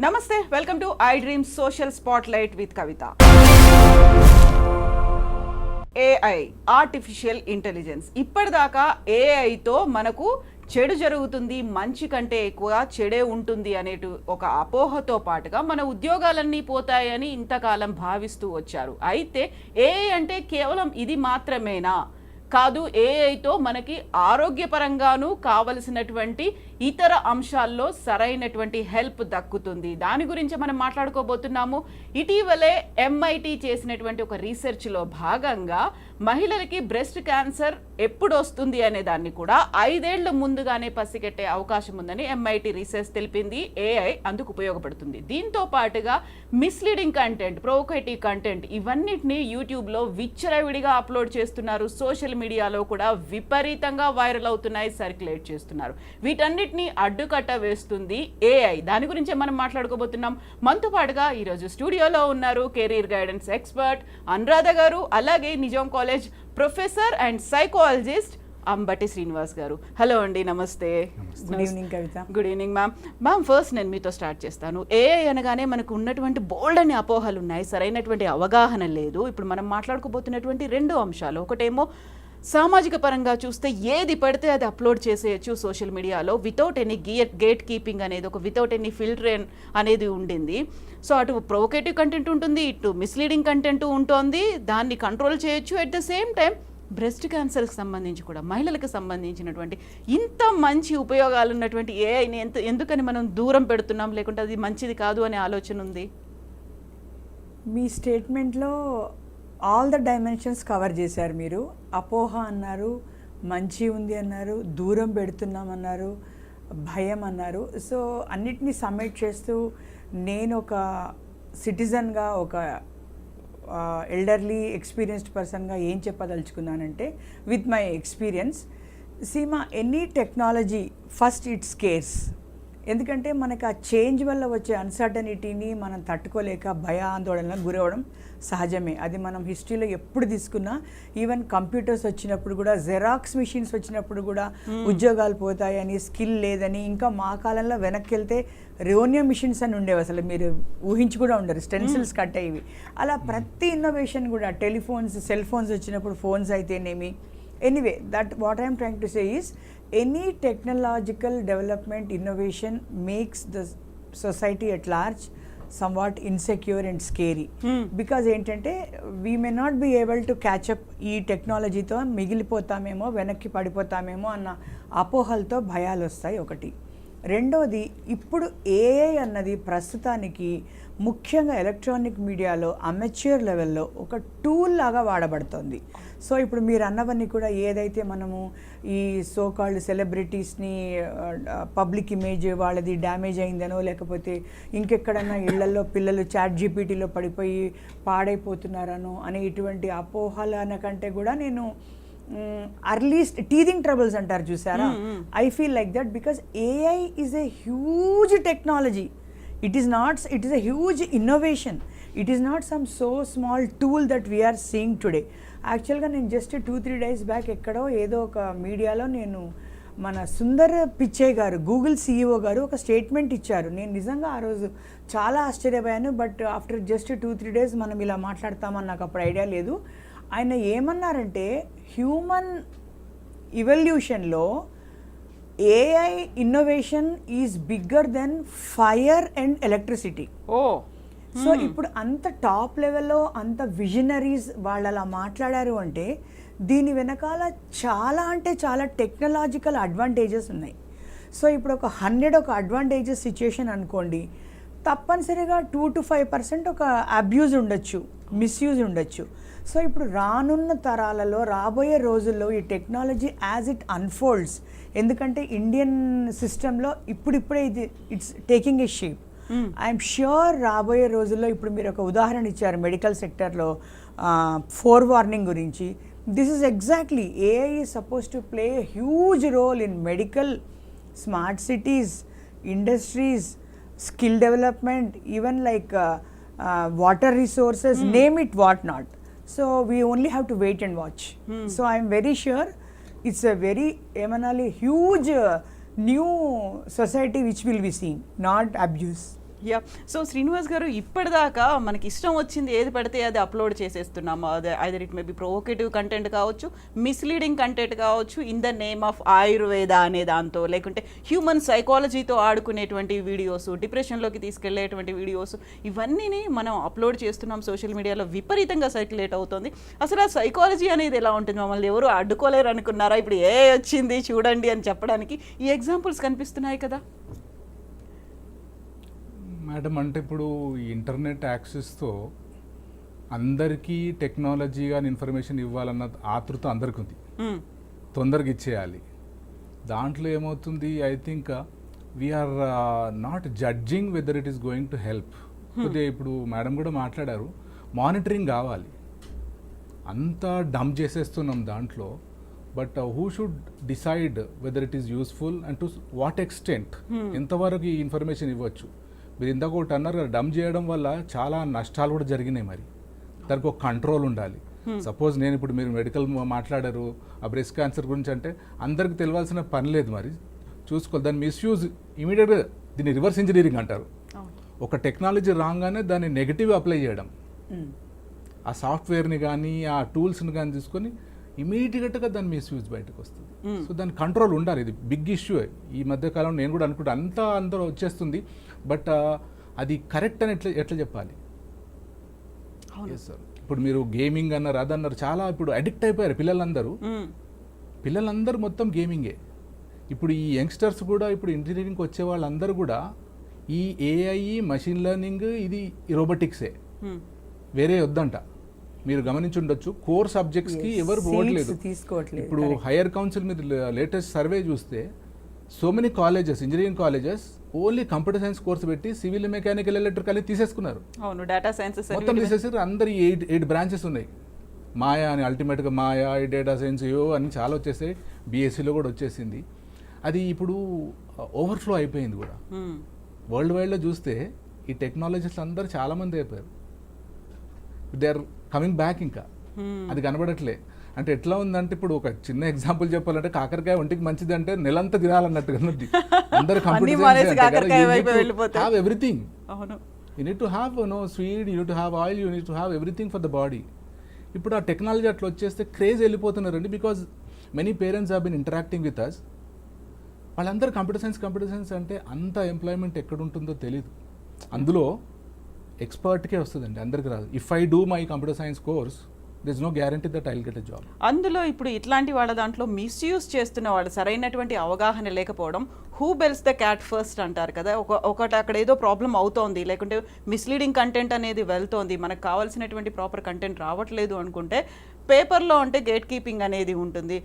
నమస్తే, welcome to I dream social spotlight with Kavitha. AI, artificial intelligence. ఇప్పటిదాకా ఏఐతో మనకు చెడు జరుగుతుంది, మంచి కంటే ఎక్కువ చెడే ఉంటుంది అనేటు ఒక అపోహతో పాటుగా మన ఉద్యోగాలన్నీ పోతాయని ఇంతకాలం భావిస్తూ వచ్చారు. అయితే ఏఐ అంటే కేవలం ఇది మాత్రమేనా? కాదు, ఏఐతో మనకి ఆరోగ్యపరంగాను కావలసినటువంటి ఇతర అంశాల్లో సరైనటువంటి హెల్ప్ దక్కుతుంది. దాని గురించి మనం మాట్లాడుకోబోతున్నాము. ఇటీవలే MIT చేసినటువంటి ఒక రీసెర్చ్లో భాగంగా మహిళలకి బ్రెస్ట్ క్యాన్సర్ ఎప్పుడు వస్తుంది అనే దాన్ని కూడా 5 ఏళ్ల ముందుగానే పసిగట్టే అవకాశం ఉందని MIT రీసెర్చ్ తెలిపింది. ఏఐ అందుకు ఉపయోగపడుతుంది. దీంతో పాటుగా మిస్లీడింగ్ కంటెంట్, ప్రొవోకేటివ్ కంటెంట్ ఇవన్నిటిని యూట్యూబ్లో విచ్చలవిడిగా అప్లోడ్ చేస్తున్నారు. సోషల్ మీడియాలో కూడా విపరీతంగా వైరల్ అవుతున్నాయి, సర్క్యులేట్ చేస్తున్నారు. వీటన్నిటిని అడ్డుకట్ట వేస్తుంది ఏఐ. దాని గురించే మనం మాట్లాడుకోబోతున్నాం. మనతో పాటుగా ఈరోజు స్టూడియోలో ఉన్నారు కెరీర్ గైడెన్స్ ఎక్స్పర్ట్ అనురాధ గారు, అలాగే Nizam college professor and psychologist Ambati Srinivas గారు. హలో అండి, నమస్తే. Good evening Kavitha. Good evening ma'am. First నేను మీతో స్టార్ట్ చేస్తాను. ఏఐ అనగానే మనకు ఉన్నటువంటి బోల్డ్ అనే అపోహలు ఉన్నాయి, సరైనటువంటి అవగాహన లేదు. ఇప్పుడు మనం మాట్లాడుకోబోతున్నటువంటి 2 అంశాలు, ఒకటేమో సామాజిక పరంగా చూస్తే ఏది పడితే అది అప్లోడ్ చేసేయచ్చు సోషల్ మీడియాలో వితౌట్ ఎనీ గేట్ కీపింగ్ అనేది, ఒక వితౌట్ ఎనీ ఫిల్టర్ అనేది ఉండింది. సో అటు ప్రొవోకేటివ్ కంటెంట్ ఉంటుంది, ఇటు మిస్లీడింగ్ కంటెంట్ ఉంటుంది, దాన్ని కంట్రోల్ చేయొచ్చు. At the same time breast క్యాన్సర్కి సంబంధించి కూడా, మహిళలకు సంబంధించినటువంటి ఇంత మంచి ఉపయోగాలు ఉన్నటువంటి ఏఐని ఎందుకని మనం దూరం పెడుతున్నాం, లేకుంటే అది మంచిది కాదు అనే ఆలోచన ఉంది? మీ స్టేట్మెంట్లో ఆల్ ద డైమెన్షన్స్ కవర్ చేశారు మీరు. అపోహ అన్నారు, మంచి ఉంది అన్నారు, దూరం పెడుతున్నామన్నారు, భయం అన్నారు. సో అన్నిటినీ సబ్మిట్ చేస్తూ నేను ఒక సిటిజన్గా, ఒక ఎల్డర్లీ ఎక్స్పీరియన్స్డ్ పర్సన్గా ఏం చెప్పదలుచుకున్నానంటే, విత్ మై ఎక్స్పీరియన్స్, సీమా any technology first it scares. ఎందుకంటే మనకు ఆ చేంజ్ వల్ల వచ్చే అన్సర్టనిటీని మనం తట్టుకోలేక భయ ఆందోళనకు గురవడం సహజమే. అది మనం హిస్టరీలో ఎప్పుడు తీసుకున్నా, ఈవెన్ కంప్యూటర్స్ వచ్చినప్పుడు కూడా, జెరాక్స్ మిషన్స్ వచ్చినప్పుడు కూడా ఉద్యోగాలు పోతాయని, స్కిల్ లేదని, ఇంకా మా కాలంలో వెనక్కి వెళ్తే రియోనియా మిషన్స్ అని ఉండేవి, అసలు మీరు ఊహించి కూడా ఉండరు, స్టెన్సిల్స్ కట్ అయ్యేవి. అలా ప్రతి ఇన్నోవేషన్ కూడా, టెలిఫోన్స్, సెల్ ఫోన్స్ వచ్చినప్పుడు ఫోన్స్ అయితేనేమి. Anyway, that what I'm trying to say is, any technological development innovation makes the society at large somewhat insecure and scary. Because ఏంటంటే we may not be able to catch up ఈ టెక్నాలజీతో, మిగిలిపోతామేమో, వెనక్కి పడిపోతామేమో అన్న అపోహలతో భయాలు వస్తాయి. ఒకటి. రెండోది, ఇప్పుడు ఏఐ అన్నది ప్రస్తుతానికి ముఖ్యంగా ఎలక్ట్రానిక్ మీడియాలో అమెచ్యూర్ లెవెల్లో ఒక టూల్ లాగా వాడబడుతుంది. సో ఇప్పుడు మీరు అన్నవన్నీ కూడా, ఏదైతే మనము ఈ సోకాల్డ్ సెలబ్రిటీస్ని పబ్లిక్ ఇమేజ్ వాళ్ళది డ్యామేజ్ అయిందనో, లేకపోతే ఇంకెక్కడన్నా ఇళ్లలో పిల్లలు ChatGPTలో పడిపోయి పాడైపోతున్నారనో అనే ఇటువంటి అపోహలు అనకంటే కూడా, నేను అర్లీస్ట్ టీథింగ్ ట్రబుల్స్ అంటారు చూసారా, I feel like that. Because AI is a huge technology. It is a huge innovation. It is not some so small tool that we are seeing today. యాక్చువల్గా నేను జస్ట్ 2-3 days బ్యాక్ ఎక్కడో ఏదో ఒక మీడియాలో నేను మన సుందర్ పిచ్చే గారు, గూగుల్ CEO గారు ఒక స్టేట్మెంట్ ఇచ్చారు. నేను నిజంగా ఆ రోజు చాలా ఆశ్చర్యపోయాను. బట్ ఆఫ్టర్ జస్ట్ 2-3 days మనం ఇలా మాట్లాడతామని నాకు అప్పుడు ఐడియా లేదు. ఆయన ఏమన్నారంటే, హ్యూమన్ ఇవల్యూషన్లో AI innovation is bigger than fire and electricity. So ఇప్పుడు అంత టాప్ లెవెల్లో అంత విజనరీస్ వాళ్ళు అలా మాట్లాడారు అంటే, దీని వెనకాల చాలా అంటే చాలా టెక్నాలజికల్ అడ్వాంటేజెస్ ఉన్నాయి. సో ఇప్పుడు ఒక 100 ఒక అడ్వాంటేజెస్ సిచ్యుయేషన్ అనుకోండి, తప్పనిసరిగా 2-5% ఒక అబ్యూజ్ ఉండొచ్చు, మిస్యూజ్ ఉండొచ్చు. సో ఇప్పుడు రానున్న తరాలలో, రాబోయే రోజుల్లో ఈ టెక్నాలజీ యాజ్ ఇట్ అన్ఫోల్డ్స్, ఎందుకంటే ఇండియన్ సిస్టంలో ఇప్పుడిప్పుడే ఇది it's taking a shape. I'm sure రాబోయే రోజుల్లో, ఇప్పుడు మీరు ఒక ఉదాహరణ ఇచ్చారు మెడికల్ సెక్టర్లో ఫోర్ వార్నింగ్ గురించి. This is exactly, AI is suppose to play a huge role in medical, smart cities, industries, skill development, even like water resources, name it, what not. So we only have to wait and watch. So I am very sure it's a very huge new society which will be seen, not abuse. Yeah. So Srinivas గారు, ఇప్పటిదాకా మనకి ఇష్టం వచ్చింది ఏది పడితే అది upload చేసేస్తున్నాము. అదే either it may be provocative content కావచ్చు, మిస్లీడింగ్ కంటెంట్ కావచ్చు, in the name of Ayurveda అనే దాంతో, లేకుంటే హ్యూమన్ సైకాలజీతో ఆడుకునేటువంటి వీడియోస్, డిప్రెషన్లోకి తీసుకెళ్లేటువంటి వీడియోస్, ఇవన్నీ మనం అప్లోడ్ చేస్తున్నాం. సోషల్ మీడియాలో విపరీతంగా సర్క్యులేట్ అవుతుంది. అసలు ఆ సైకాలజీ అనేది ఎలా ఉంటుంది? మమ్మల్ని ఎవరు అడ్డుకోలేరు అనుకున్నారా? ఇప్పుడు ఏ వచ్చింది చూడండి అని చెప్పడానికి ఈ ఎగ్జాంపుల్స్ కనిపిస్తున్నాయి కదా. మేడం, అంటే ఇప్పుడు ఈ ఇంటర్నెట్ యాక్సెస్తో అందరికీ టెక్నాలజీ కానీ ఇన్ఫర్మేషన్ ఇవ్వాలన్న ఆతృత అందరికీ ఉంది. తొందరగా ఇచ్చేయాలి. దాంట్లో ఏమవుతుంది, I think we're not judging whether it is going to help. కొద్దిగా ఇప్పుడు మేడం కూడా మాట్లాడారు, మానిటరింగ్ కావాలి. అంతా డంప్ చేసేస్తున్నాం దాంట్లో. But who should decide whether it is useful and to what extent, ఎంతవరకు ఈ ఇన్ఫర్మేషన్ ఇవ్వచ్చు. మీరు ఇందాక ఒకటి అన్నారు కదా, డంప్ చేయడం వల్ల చాలా నష్టాలు కూడా జరిగినాయి. మరి దానికి ఒక కంట్రోల్ ఉండాలి. సపోజ్ నేను ఇప్పుడు మీరు మెడికల్ మాట్లాడారు ఆ బ్రెస్ట్ క్యాన్సర్ గురించి, అంటే అందరికి తెలియాల్సిన పని లేదు. మరి చూసుకోవాలి, దాని మిస్యూజ్ ఇమీడియట్గా దీన్ని రివర్స్ ఇంజనీరింగ్ అంటారు. ఒక టెక్నాలజీ రాగానే దాన్ని నెగిటివ్ అప్లై చేయడం, ఆ సాఫ్ట్వేర్ని కానీ ఆ టూల్స్ని కానీ తీసుకొని ఇమీడియట్గా దాని మిస్యూజ్ బయటకు వస్తుంది. సో దాని కంట్రోల్ ఉండాలి. ఇది బిగ్ ఇష్యూ ఈ మధ్యకాలంలో. నేను కూడా అనుకుంటా అందరూ వచ్చేస్తుంది. బట్ అది కరెక్ట్ అని ఎట్లా చెప్పాలి? సార్, ఇప్పుడు మీరు గేమింగ్ అన్నారు, అదన్నారు, చాలా ఇప్పుడు అడిక్ట్ అయిపోయారు పిల్లలందరూ మొత్తం గేమింగే. ఇప్పుడు ఈ యంగ్స్టర్స్ కూడా, ఇప్పుడు ఇంజనీరింగ్కి వచ్చే వాళ్ళందరూ కూడా ఈ ఏఐ, మషిన్ లెర్నింగ్, ఇది రోబోటిక్సే, వేరే వద్దంట. మీరు గమనించి ఉండొచ్చు, కోర్ సబ్జెక్ట్స్కి ఎవరు పోవట్లేదు. ఇప్పుడు హైయర్ కౌన్సిల్ మీరు లేటెస్ట్ సర్వే చూస్తే, so many colleges, engineering colleges only computer science course పెట్టి సివిల్, మెకానికల్, ఎలక్ట్రికల్ తీసేసుకున్నారు. అవును, డేటా సైన్సెస్ మొత్తం తీసేసారు. అందరు 8 బ్రాంచెస్ ఉన్నాయి. మాయా అని, అల్టిమేట్గా మాయా, డేటా సైన్స్ అని చాలా వచ్చేసాయి. బీఎస్సీలో కూడా వచ్చేసింది. అది ఇప్పుడు ఓవర్ఫ్లో అయిపోయింది కూడా. వరల్డ్ వైడ్లో చూస్తే ఈ టెక్నాలజీస్ అందరూ చాలామంది అయిపోయారు. They are coming back. ఇంకా అది కనబడట్లే. అంటే ఎట్లా ఉందంటే, ఇప్పుడు ఒక చిన్న ఎగ్జాంపుల్ చెప్పాలంటే, కాకరకాయ ఒంటికి మంచిది అంటే నెలంతా తినాలన్నట్టుగా ఉంది. అందరు have everything. You need to have sweet, you need to have oil, you need to have everything for the body. ఇప్పుడు ఆ టెక్నాలజీ అట్లా వచ్చేస్తే క్రేజ్ వెళ్ళిపోతున్నారండి. Because many parents have been interacting with us. వాళ్ళందరూ కంప్యూటర్ సైన్స్ అంటే అంత employment ఎక్కడ ఉంటుందో తెలియదు. అందులో ఎక్స్పర్ట్కే వస్తుందండి, అందరికి రాదు. If I do my computer science course, there is no guarantee that I'll get a job. అందులో ఇప్పుడు ఇట్లాంటి వాళ్ళ దాంట్లో మిస్యూజ్ చేస్తున్న వాళ్ళు, సరైనటువంటి అవగాహన లేకపోవడం, who bells the cat first అంటారు కదా. ఒకటి అక్కడ ఏదో ప్రాబ్లం అవుతోంది, లేకుంటే మిస్లీడింగ్ కంటెంట్ అనేది వెళ్తోంది, మనకు కావాల్సినటువంటి ప్రాపర్ కంటెంట్ రావట్లేదు అనుకుంటే, పేపర్లో అంటే గేట్ కీపింగ్ అనేది ఉంటుంది.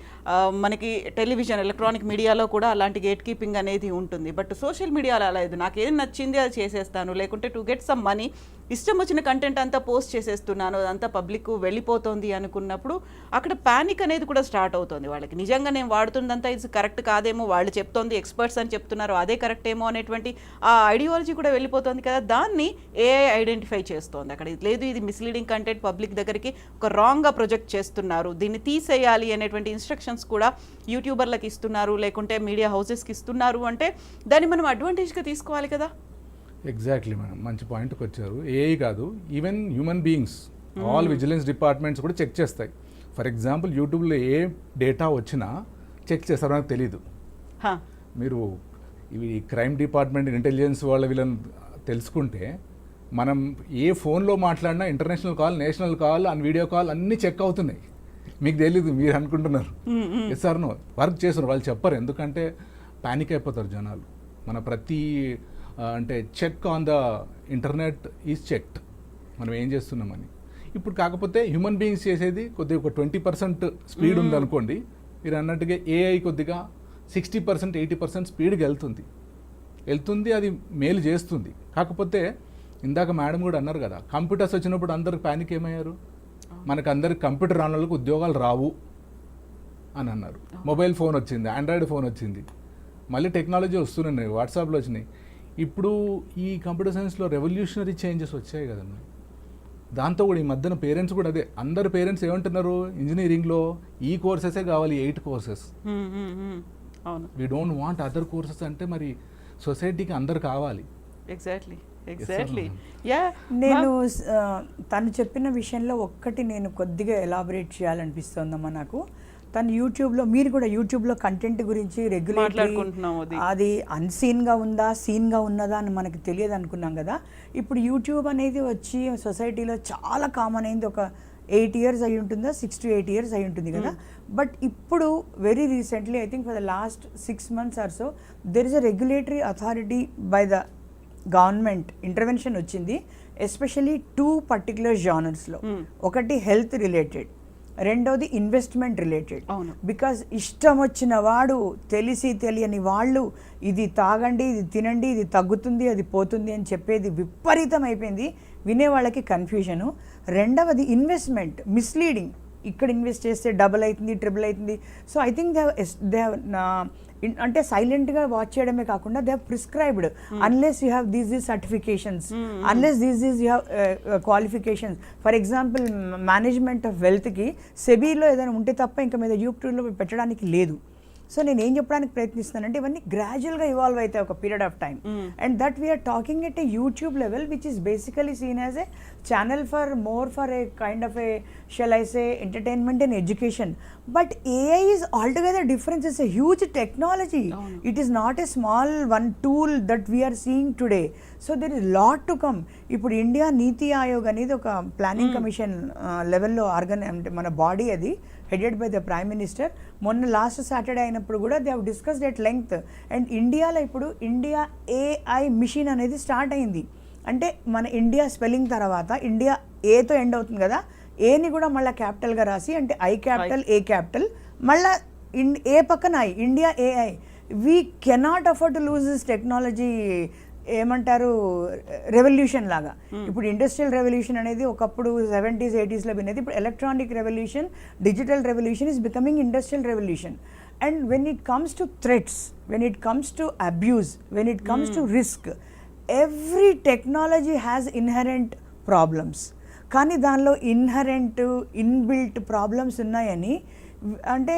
మనకి టెలివిజన్, ఎలక్ట్రానిక్ మీడియాలో కూడా అలాంటి గేట్ కీపింగ్ అనేది ఉంటుంది. బట్ సోషల్ మీడియాలో అలా లేదు. నాకు ఏది నచ్చింది అది చేసేస్తాను, లేకుంటే టు గెట్ సమ్ మనీ ఇష్టం వచ్చిన కంటెంట్ అంతా పోస్ట్ చేసేస్తున్నాను, అదంతా పబ్లిక్ వెళ్ళిపోతుంది అనుకున్నప్పుడు అక్కడ ప్యానిక్ అనేది కూడా స్టార్ట్ అవుతుంది వాళ్ళకి. నిజంగా నేను వాడుతుందంతా ఇది కరెక్ట్ కాదేమో, వాళ్ళు చెప్తోంది ఎక్స్పర్ట్స్ అని చెప్తున్నారు, అదే కరెక్ట్ ఏమో అనేటువంటి ఆ ఐడియాలజీ కూడా వెళ్ళిపోతుంది కదా. దాన్ని ఏఐ ఐడెంటిఫై చేస్తోంది. అక్కడ ఇది లేదు, ఇది మిస్లీడింగ్ కంటెంట్ పబ్లిక్ దగ్గరికి ఒక రాంగ్గా ప్రొజెక్ట్ చేస్తున్నారు, దీన్ని తీసేయాలి అనేటువంటి ఇన్స్ట్రక్షన్స్ కూడా యూట్యూబర్లకు ఇస్తున్నారు, లేకుంటే మీడియా హౌసెస్కి ఇస్తున్నారు. అంటే దాన్ని మనం అడ్వాంటేజ్గా తీసుకోవాలి కదా. ఎగ్జాక్ట్లీ మేడం, మంచి పాయింట్కి వచ్చారు. ఏఐ కాదు, even human beings, all vigilance departments కూడా చెక్ చేస్తాయి. ఫర్ ఎగ్జాంపుల్, యూట్యూబ్లో ఏ డేటా వచ్చినా చెక్ చేస్తారో నాకు తెలీదు. మీరు ఇవి క్రైమ్ డిపార్ట్మెంట్, ఇంటెలిజెన్స్ వాళ్ళ వీళ్ళని తెలుసుకుంటే, మనం ఏ ఫోన్లో మాట్లాడినా international call, national call and video call అన్నీ చెక్ అవుతున్నాయి. మీకు తెలీదు, మీరు అనుకుంటున్నారు. ఎస్ సార్, నో వర్క్ చేస్తున్నారు, వాళ్ళు చెప్పరు. ఎందుకంటే ప్యానిక్ అయిపోతారు జనాలు. మన ప్రతి అంటే check on the internet is checked, మనం ఏం చేస్తున్నామని. ఇప్పుడు కాకపోతే హ్యూమన్ బీయింగ్స్ చేసేది కొద్దిగా ఒక 20% స్పీడ్ ఉందనుకోండి, మీరు అన్నట్టుగా ఏఐ కొద్దిగా 60%, 80% స్పీడ్కి వెళ్తుంది. అది మేలు చేస్తుంది. కాకపోతే ఇందాక మేడం కూడా అన్నారు కదా, కంప్యూటర్స్ వచ్చినప్పుడు అందరికి ప్యానిక్ ఏమయ్యారు, మనకు అందరికి కంప్యూటర్ రాని వాళ్ళకి ఉద్యోగాలు రావు అని అన్నారు. మొబైల్ ఫోన్ వచ్చింది, ఆండ్రాయిడ్ ఫోన్ వచ్చింది, మళ్ళీ టెక్నాలజీ వస్తున్నాయి, వాట్సాప్లో వచ్చినాయి. ఇప్పుడు ఈ కంప్యూటర్ సైన్స్లో రెవల్యూషనరీ చేంజెస్ వచ్చాయి కదమ్మా. దాంతో కూడా ఈ మధ్యన పేరెంట్స్ కూడా అదే, అందరు పేరెంట్స్ ఏమంటున్నారు, ఇంజనీరింగ్లో ఈ కోర్సెసే కావాలి, 8 courses. We don't want other courses. అంటే మరి సొసైటీకి అందరు కావాలి. ఎగ్జాక్ట్లీ. Exactly yeah. నేను తను చెప్పిన విషయంలో ఒక్కటి నేను కొద్దిగా ఎలాబరేట్ చేయాలనిపిస్తోందమ్మా నాకు. తను యూట్యూబ్లో, మీరు కూడా యూట్యూబ్లో కంటెంట్ గురించి మాట్లాడుకుంటున్నాం, అది అన్సీన్గా ఉందా సీన్గా ఉన్నదా అని మనకు తెలియదు అనుకున్నాం కదా. ఇప్పుడు యూట్యూబ్ అనేది వచ్చి సొసైటీలో చాలా కామన్ అయింది. ఒక 8 years అయి ఉంటుందా, 6 to 8 years అయి ఉంటుంది కదా. బట్ ఇప్పుడు very recently, I think for the last 6 months or so, there is a regulatory authority by the government intervention వచ్చింది, ఎస్పెషలీ 2 particular genresలో. ఒకటి హెల్త్ రిలేటెడ్, రెండోది ఇన్వెస్ట్మెంట్ రిలేటెడ్. బికాజ్ ఇష్టం వచ్చిన వాడు, తెలిసి తెలియని వాళ్ళు ఇది తాగండి, ఇది తినండి, ఇది తగ్గుతుంది, అది పోతుంది అని చెప్పేది విపరీతం అయిపోయింది. వినేవాళ్ళకి కన్ఫ్యూజను. రెండవది ఇన్వెస్ట్మెంట్ మిస్లీడింగ్. ఇక్కడ ఇన్వెస్ట్ చేస్తే డబుల్ అవుతుంది, ట్రిపుల్ అవుతుంది. సో ఐ థింక్ దే అంటే సైలెంట్గా వాచ్ చేయడమే కాకుండా they have prescribed, unless you have these certifications, unless these you have qualifications. For example management of వెల్త్కి సెబీలో ఏదైనా ఉంటే తప్ప ఇంకా మీద యూట్యూబ్లో పెట్టడానికి లేదు. సో నేను ఏం చెప్పడానికి ప్రయత్నిస్తున్నానంటే ఇవన్నీ గ్రాడ్యువల్గా ఇవాల్వ్ అవుతాయి ఒక period of time. And that we're talking at a YouTube level which is basically seen as a channel for a kind of a shall I say entertainment and education. But AI is altogether different. It's a huge technology. It is not a small one tool that we are seeing today. So there is lot to come. ఇప్పుడు India నీతి ఆయోగ్ అనేది ఒక planning commission లెవెల్లో అంటే మన body, అది headed by the prime minister. మొన్న last Saturday అయినప్పుడు కూడా they have discussed at length. And ఇండియాలో ఇప్పుడు ఇండియా AI మిషన్ అనేది స్టార్ట్ అయింది. అంటే మన ఇండియా స్పెల్లింగ్ తర్వాత ఇండియా ఏతో ఎండ్ అవుతుంది కదా, ఏని కూడా మళ్ళీ క్యాపిటల్గా రాసి, అంటే ఐ క్యాపిటల్ ఏ క్యాపిటల్, మళ్ళీ ఏ పక్కన I, India AI. We cannot afford to lose this technology, ఏమంటారు, రెవల్యూషన్ లాగా. ఇప్పుడు ఇండస్ట్రియల్ రెవల్యూషన్ అనేది ఒకప్పుడు 70s 80sలో వినేది, ఇప్పుడు electronic revolution, digital revolution is becoming industrial revolution. And when it comes to threats, when it comes to abuse, when it comes to risk, every technology has inherent problems. కానీ దానిలో inbuilt problems ఉన్నాయని, అంటే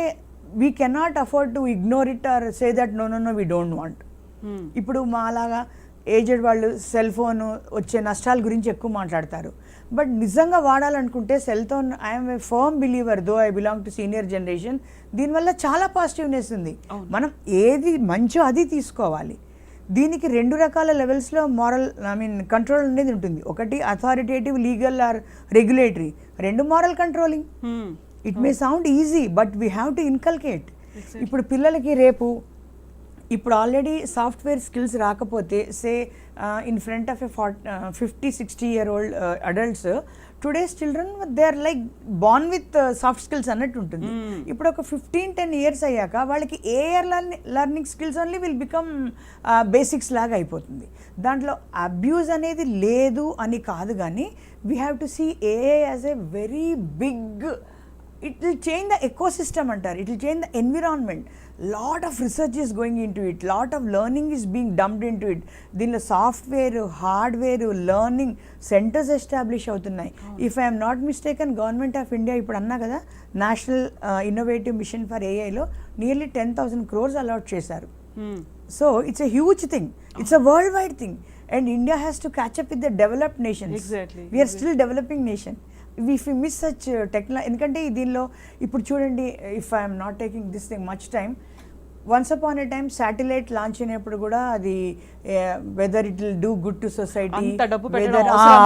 we cannot afford to ignore it or say that no we don't want. ఇప్పుడు మాలాగా AZ వాళ్ళు cell phone వచ్చే నష్టాల గురించి ఎక్కువ మాట్లాడతారు. బట్ నిజంగా వాడాలనుకుంటే cell phone, I'm a firm believer, though I belong to senior generation, దీనివల్ల చాలా పాజిటివ్నెస్ ఉంది. మనం ఏది మంచో అది తీసుకోవాలి. దీనికి 2 రకాల లెవెల్స్లో కంట్రోల్ అనేది ఉంటుంది. ఒకటి authoritative, legal or regulatory. 2 moral controlling. It may sound easy but we have to inculcate. ఇప్పుడు పిల్లలకి రేపు, ఇప్పుడు ఆల్రెడీ సాఫ్ట్వేర్ స్కిల్స్ రాకపోతే say in front of a 50-60 year old adults, today's children they are like born with soft skills అన్నట్టు ఉంటుంది. ఇప్పుడు ఒక 15-10 years అయ్యాక వాళ్ళకి AR learning skills only will become basics లాగా అయిపోతుంది. దాంట్లో అబ్యూజ్ అనేది లేదు అని కాదు, కానీ we have to see AI as a very big, it will change the ecosystem antar, it will change the environment. Lot of research is going into it, lot of learning is being dumped into it. Dinlo software, hardware, learning centers establish avutunnai. If I am not mistaken, government of India ippudu anna kada, national innovative mission for AI lo nearly 10,000 crores allot chesaru. So it's a huge thing, it's a worldwide thing, and India has to catch up with the developed nations. Exactly. We are still developing nation. If we miss such technology, ఎందుకంటే దీనిలో ఇప్పుడు చూడండి, if I'm not taking this thing much time, once upon A time satellite launch అయినప్పుడు కూడా అది whether it will do good to society,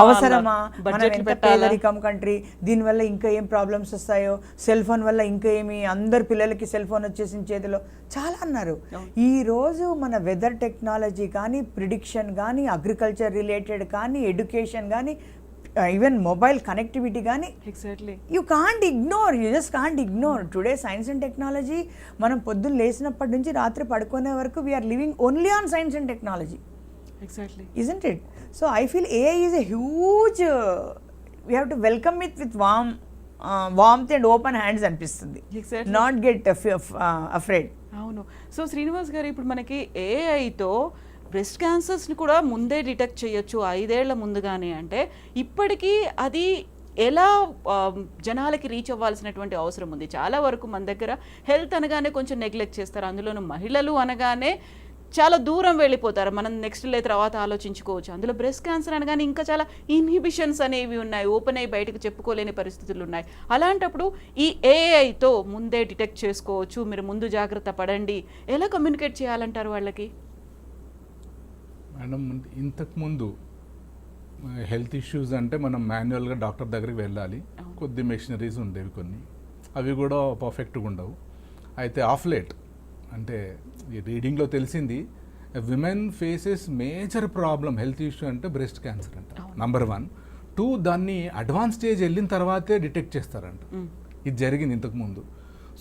అవసరమా, మనం ఎంత పేదరికం కంట్రీ, దీనివల్ల ఇంకా ఏం ప్రాబ్లమ్స్ వస్తాయో, సెల్ ఫోన్ వల్ల ఇంకా ఏమి, అందరు పిల్లలకి సెల్ ఫోన్ వచ్చేసిన చేతిలో, చాలా అన్నారు. ఈ రోజు మన వెదర్ టెక్నాలజీ కానీ, ప్రిడిక్షన్ కానీ, అగ్రికల్చర్ రిలేటెడ్ కానీ, ఎడ్యుకేషన్ కానీ, ఈవెన్ మొబైల్ కనెక్టివిటీ కానీ, exactly you just can't ignore today science and technology. మనం పొద్దున్న లేచినప్పటి నుంచి రాత్రి పడుకునే వరకు we're living only on science and technology. Exactly, isn't it? So I feel AI is a huge, we have to welcome it with warmth and open hands అనిపిస్తుంది, not get afraid. అవును. So Srinivas గారు, ఇప్పుడు మనకి ఏఐతో breast క్యాన్సర్స్ని కూడా ముందే detect చేయొచ్చు 5 ఏళ్ల ముందుగానే, అంటే ఇప్పటికీ అది ఎలా జనాలకి రీచ్ అవ్వాల్సినటువంటి అవసరం ఉంది. చాలా వరకు మన దగ్గర హెల్త్ అనగానే కొంచెం నెగ్లెక్ట్ చేస్తారు, అందులోనూ మహిళలు అనగానే చాలా దూరం వెళ్ళిపోతారు, మనం నెక్స్ట్ లే తర్వాత ఆలోచించుకోవచ్చు. అందులో బ్రెస్ట్ క్యాన్సర్ అనగానే ఇంకా చాలా ఇన్హిబిషన్స్ అనేవి ఉన్నాయి, ఓపెన్ అయ్యి బయటకు చెప్పుకోలేని పరిస్థితులు ఉన్నాయి. అలాంటప్పుడు ఈ ఏఐతో ముందే డిటెక్ట్ చేసుకోవచ్చు, మీరు ముందు జాగ్రత్త పడండి, ఎలా కమ్యూనికేట్ చేయాలంటారు వాళ్ళకి? మేడం, ఇంతకుముందు హెల్త్ ఇష్యూస్ అంటే మనం మాన్యువల్గా డాక్టర్ దగ్గరికి వెళ్ళాలి, కొద్ది మెషినరీస్ ఉండేవి కొన్ని, అవి కూడా పర్ఫెక్ట్గా ఉండవు. అయితే ఆఫ్ లేట్ అంటే ఈ రీడింగ్లో తెలిసింది women faces major problem health issue అంటే బ్రెస్ట్ క్యాన్సర్ అంట, నంబర్ 1. 2, దాన్ని అడ్వాన్స్ స్టేజ్ వెళ్ళిన తర్వాతే డిటెక్ట్ చేస్తారంట. ఇది జరిగింది ఇంతకుముందు.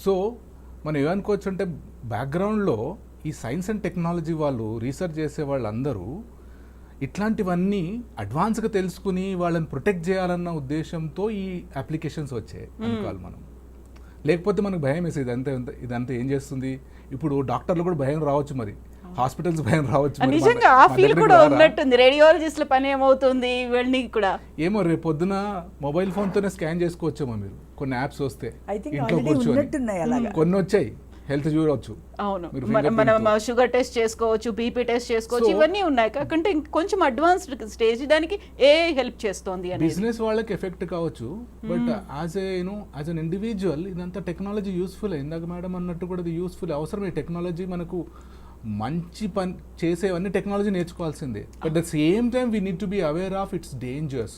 సో మనం ఏమనుకోవచ్చు అంటే బ్యాక్గ్రౌండ్లో ఈ సైన్స్ అండ్ టెక్నాలజీ వాళ్ళు రీసెర్చ్ చేసే వాళ్ళందరూ ఇట్లాంటివన్నీ అడ్వాన్స్గా తెలుసుకుని వాళ్ళని ప్రొటెక్ట్ చేయాలన్న ఉద్దేశంతో ఈ అప్లికేషన్స్ వచ్చాయి అనుకోవాలి మనం. లేకపోతే మనకు భయం వేసి ఇదంతా ఏం చేస్తుంది, ఇప్పుడు డాక్టర్లు కూడా భయం రావచ్చు, మరి హాస్పిటల్స్ భయం రావచ్చు. నిజంగా ఆ ఫీల్ కూడా ఉన్నట్టుంది, రేడియాలజిస్ట్ల పని ఏమవుతుంది ఇవన్నీ కూడా. ఏమో రేపు పొద్దున మొబైల్ ఫోన్తోనే స్కాన్ చేసుకోవచ్చేమో మీరు, కొన్ని యాప్స్ వస్తే I think ఇంట్లో already కూర్చొని ఉన్నట్టున్నాయి అలాగా. కొన్ని వచ్చాయి, హెల్త్ చూడవచ్చు. అవును, మీరు మనం షుగర్ టెస్ట్ చేసుకోవచ్చు, బీపీ టెస్ట్ చేసుకోవచ్చు, ఇవన్నీ ఉన్నాయి. కాకుంటే కొంచెం అడ్వాన్స్డ్ స్టేజ్, దానికి ఏ హెల్ప్ చేస్తోంది అని. బిజినెస్ వాళ్ళకి ఎఫెక్ట్ కావచ్చు, బట్ యాజ్ అన్ ఇండివిజువల్ ఇదంతా టెక్నాలజీ యూస్ఫుల్. ఇందాక మేడం అన్నట్టు కూడా ఇది యూస్ఫుల్, అవసరం. ఈ టెక్నాలజీ మనకు మంచి పని చేసేవన్నీ టెక్నాలజీ నేర్చుకోవాల్సిందే. But the same time we need to be aware of its dangers.